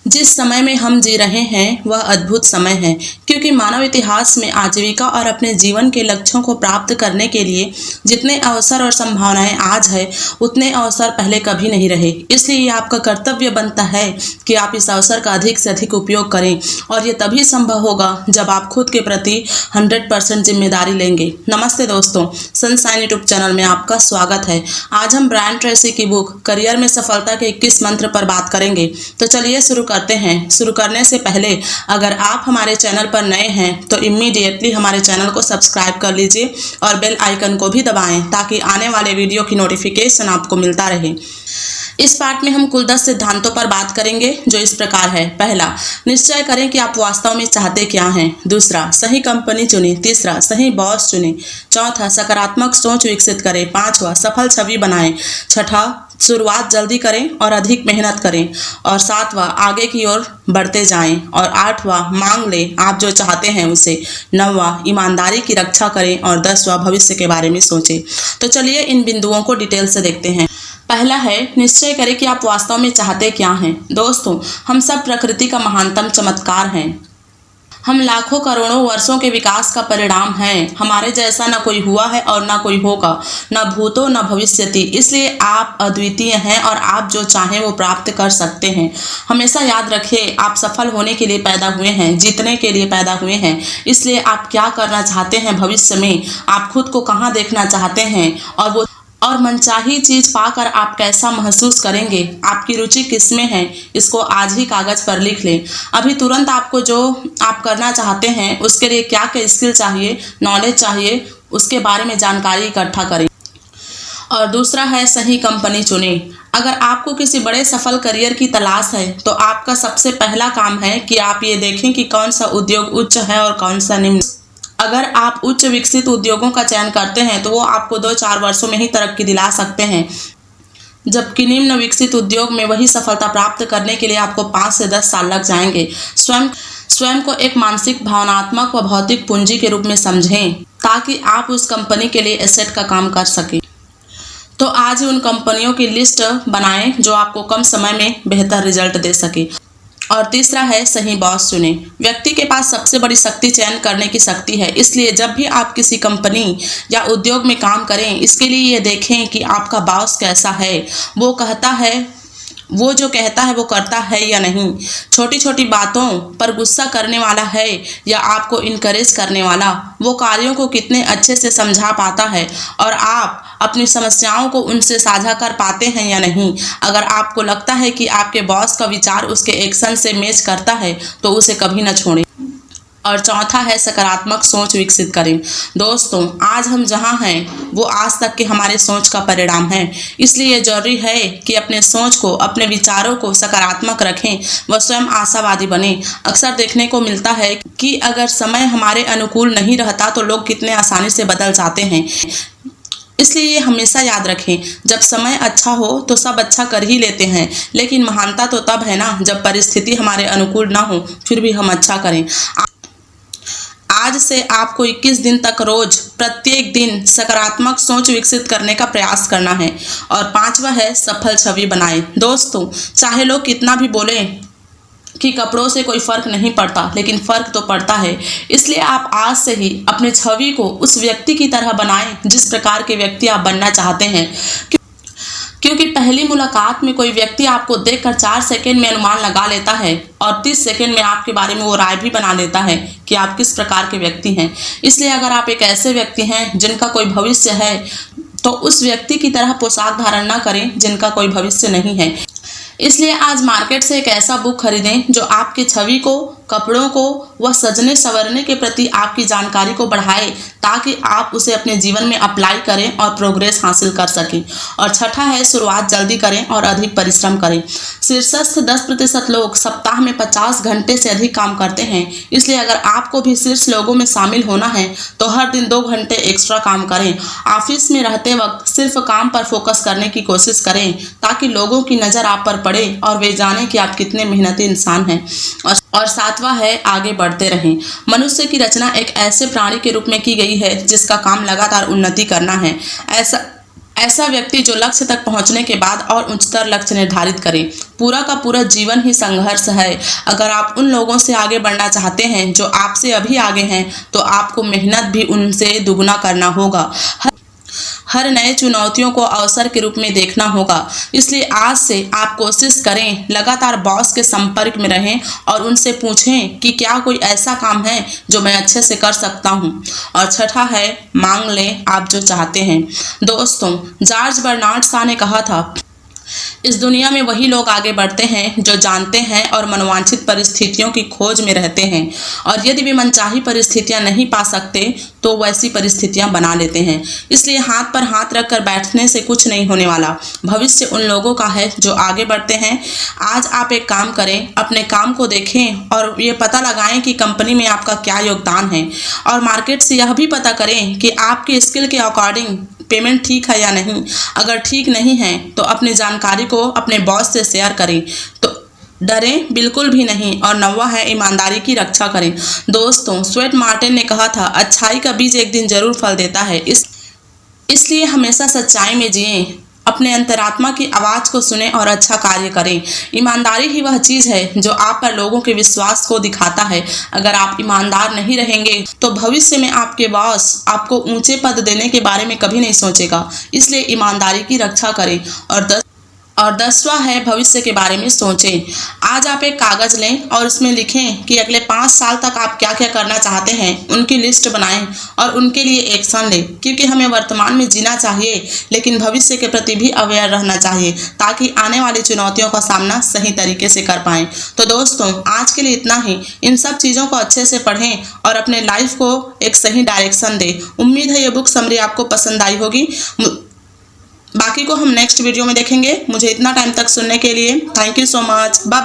जिस समय में हम जी रहे हैं वह अद्भुत समय है, क्योंकि मानव इतिहास में आजीविका और अपने जीवन के लक्ष्यों को प्राप्त करने के लिए जितने अवसर और संभावनाएं आज है, उतने अवसर पहले कभी नहीं रहे। इसलिए ये आपका कर्तव्य बनता है कि आप इस अवसर का अधिक से अधिक उपयोग करें, और ये तभी संभव होगा जब आप खुद के प्रति 100% जिम्मेदारी लेंगे। नमस्ते दोस्तों, सनशाइन यूट्यूब चैनल में आपका स्वागत है। आज हम ब्रायन ट्रेसी की बुक करियर में सफलता के 21 मंत्र पर बात करेंगे। तो चलिए शुरू करते हैं। शुरू करने से पहले अगर आप हमारे चैनल पर नए हैं तो इमीडिएटली हमारे चैनल को सब्सक्राइब कर लीजिए और बेल आइकन को भी दबाएं, ताकि आने वाले वीडियो की नोटिफिकेशन आपको मिलता रहे। इस पार्ट में हम कुल 10 सिद्धांतों पर बात करेंगे, जो इस प्रकार है। पहला, निश्चय करें कि आप वास्तव में चाहते क्या हैं। दूसरा, सही कंपनी चुनें। तीसरा, सही बॉस चुनें। चौथा, सकारात्मक सोच विकसित करें। पांचवा, सफल छवि बनाएं। छठा, शुरुआत जल्दी करें और अधिक मेहनत करें। और सातवां, आगे की ओर बढ़ते जाएं। और आठवां, मांग लें आप जो चाहते हैं उसे। नौवां, ईमानदारी की रक्षा करें। और 10वां, भविष्य के बारे में सोचें। तो चलिए इन बिंदुओं को डिटेल से देखते हैं। पहला है, निश्चय करें कि आप वास्तव में चाहते क्या हैं। दोस्तों, हम सब प्रकृति का महानतम चमत्कार हैं। हम लाखों करोड़ों वर्षों के विकास का परिणाम हैं। हमारे जैसा न कोई हुआ है और न कोई होगा, न भूतो न भविष्यति। इसलिए आप अद्वितीय हैं और आप जो चाहें वो प्राप्त कर सकते हैं। हमेशा याद रखिए, आप सफल होने के लिए पैदा हुए हैं, जीतने के लिए पैदा हुए हैं। इसलिए आप क्या करना चाहते हैं भविष्य में, आप खुद को कहाँ देखना चाहते हैं, और मनचाही चीज पाकर आप कैसा महसूस करेंगे, आपकी रुचि किसमें है, इसको आज ही कागज पर लिख लें। अभी तुरंत आपको जो आप करना चाहते हैं उसके लिए क्या क्या स्किल चाहिए, नॉलेज चाहिए, उसके बारे में जानकारी इकट्ठा करें। और दूसरा है, सही कंपनी चुनें। अगर आपको किसी बड़े सफल करियर की तलाश है तो आपका सबसे पहला काम है कि आप ये देखें कि कौन सा उद्योग उच्च है और कौन सा निम्न। अगर आप उच्च विकसित उद्योगों का चयन करते हैं तो वो आपको 2-4 वर्षों में ही तरक्की दिला सकते हैं, जबकि निम्न विकसित उद्योग में वही सफलता प्राप्त करने के लिए आपको 5 से 10 साल लग जाएंगे। स्वयं को एक मानसिक, भावनात्मक व भौतिक पूंजी के रूप में समझें, ताकि आप उस कंपनी के लिए एसेट का काम कर सकें। तो आज ही उन कंपनियों की लिस्ट बनाएं जो आपको कम समय में बेहतर रिजल्ट दे सके। और तीसरा है, सही बॉस चुनें। व्यक्ति के पास सबसे बड़ी शक्ति चयन करने की शक्ति है। इसलिए जब भी आप किसी कंपनी या उद्योग में काम करें, इसके लिए ये देखें कि आपका बॉस कैसा है, वो जो कहता है वो करता है या नहीं, छोटी छोटी बातों पर गुस्सा करने वाला है या आपको इनकरेज करने वाला, वो कार्यों को कितने अच्छे से समझा पाता है, और आप अपनी समस्याओं को उनसे साझा कर पाते हैं या नहीं। अगर आपको लगता है कि आपके बॉस का विचार उसके एक्शन से मैच करता है तो उसे कभी न छोड़ें। और चौथा है, सकारात्मक सोच विकसित करें। दोस्तों, आज हम जहां हैं वो आज तक के हमारे सोच का परिणाम है। इसलिए जरूरी है कि अपने सोच को, अपने विचारों को सकारात्मक रखें व स्वयं आशावादी बने। अक्सर देखने को मिलता है कि अगर समय हमारे अनुकूल नहीं रहता तो लोग कितने आसानी से बदल जाते हैं। इसलिए ये हमेशा याद रखें, जब समय अच्छा हो तो सब अच्छा कर ही लेते हैं, लेकिन महानता तो तब है ना जब परिस्थिति हमारे अनुकूल ना हो, फिर भी हम अच्छा करें। आज से आपको 21 दिन तक रोज प्रत्येक दिन सकारात्मक सोच विकसित करने का प्रयास करना है। और पांचवा है, सफल छवि बनाएं। दोस्तों, चाहे लोग कितना भी बोलें कि कपड़ों से कोई फर्क नहीं पड़ता, लेकिन फर्क तो पड़ता है। इसलिए आप आज से ही अपने छवि को उस व्यक्ति की तरह बनाएं जिस प्रकार के व्यक्ति आप बनना चाहते हैं, क्योंकि पहली मुलाकात में कोई व्यक्ति आपको देखकर 4 सेकंड में अनुमान लगा लेता है और 30 सेकंड में आपके बारे में वो राय भी बना लेता है कि आप किस प्रकार के व्यक्ति हैं। इसलिए अगर आप एक ऐसे व्यक्ति हैं जिनका कोई भविष्य है, तो उस व्यक्ति की तरह पोशाक धारण न करें जिनका कोई भविष्य नहीं है। इसलिए आज मार्केट से एक ऐसा बुक खरीदें जो आपकी छवि को, कपड़ों को व सजने संवरने के प्रति आपकी जानकारी को बढ़ाए, ताकि आप उसे अपने जीवन में अप्लाई करें और प्रोग्रेस हासिल कर सकें। और छठा है, शुरुआत जल्दी करें और अधिक परिश्रम करें। शीर्षस्थ 10% लोग सप्ताह में 50 घंटे से अधिक काम करते हैं। इसलिए अगर आपको भी शीर्ष लोगों में शामिल होना है तो हर दिन 2 घंटे एक्स्ट्रा काम करें। ऑफिस में रहते वक्त सिर्फ काम पर फोकस करने की कोशिश करें, ताकि लोगों की नज़र आप पर पड़े और वे जाने कि आप कितने मेहनती इंसान हैं। और सातवां है, आगे बढ़ते रहें। मनुष्य की रचना एक ऐसे प्राणी के रूप में की गई है जिसका काम लगातार उन्नति करना है। ऐसा व्यक्ति जो लक्ष्य तक पहुंचने के बाद और उच्चतर लक्ष्य निर्धारित करे। पूरा का पूरा जीवन ही संघर्ष है। अगर आप उन लोगों से आगे बढ़ना चाहते हैं जो आपसे अभी आगे हैं, तो आपको मेहनत भी उनसे दुगना करना होगा। हर नए चुनौतियों को अवसर के रूप में देखना होगा। इसलिए आज से आप कोशिश करें, लगातार बॉस के संपर्क में रहें और उनसे पूछें कि क्या कोई ऐसा काम है जो मैं अच्छे से कर सकता हूं। और छठा है, मांग लें आप जो चाहते हैं। दोस्तों, जॉर्ज बर्नार्ड शॉ ने कहा था, इस दुनिया में वही लोग आगे बढ़ते हैं जो जानते हैं और मनोवांछित परिस्थितियों की खोज में रहते हैं, और यदि वे मनचाही परिस्थितियां नहीं पा सकते तो वैसी परिस्थितियां बना लेते हैं। इसलिए हाथ पर हाथ रखकर बैठने से कुछ नहीं होने वाला। भविष्य उन लोगों का है जो आगे बढ़ते हैं। आज आप एक काम करें, अपने काम को देखें और ये पता लगाएं कि कंपनी में आपका क्या योगदान है, और मार्केट से यह भी पता करें कि आपके स्किल के अकॉर्डिंग पेमेंट ठीक है या नहीं। अगर ठीक नहीं है तो अपनी जानकारी को अपने बॉस से शेयर करें। तो डरें बिल्कुल भी नहीं। और 9वां है, ईमानदारी की रक्षा करें। दोस्तों, स्वेट मार्टिन ने कहा था, अच्छाई का बीज एक दिन जरूर फल देता है। इसलिए हमेशा सच्चाई में जिएं, अपने अंतरात्मा की आवाज़ को सुने और अच्छा कार्य करें। ईमानदारी ही वह चीज़ है जो आप पर लोगों के विश्वास को दिखाता है। अगर आप ईमानदार नहीं रहेंगे तो भविष्य में आपके बॉस आपको ऊंचे पद देने के बारे में कभी नहीं सोचेगा। इसलिए ईमानदारी की रक्षा करें। और 10वां है, भविष्य के बारे में सोचें। आज आप एक कागज़ लें और उसमें लिखें कि अगले 5 साल तक आप क्या क्या करना चाहते हैं। उनकी लिस्ट बनाएं और उनके लिए एक्शन लें, क्योंकि हमें वर्तमान में जीना चाहिए लेकिन भविष्य के प्रति भी अवेयर रहना चाहिए, ताकि आने वाली चुनौतियों का सामना सही तरीके से कर पाएं। तो दोस्तों, आज के लिए इतना ही। इन सब चीज़ों को अच्छे से पढ़ें और अपने लाइफ को एक सही डायरेक्शन दें। उम्मीद है ये बुक समरी आपको पसंद आई होगी। बाकी को हम नेक्स्ट वीडियो में देखेंगे। मुझे इतना टाइम तक सुनने के लिए thank you so much. Bye bye.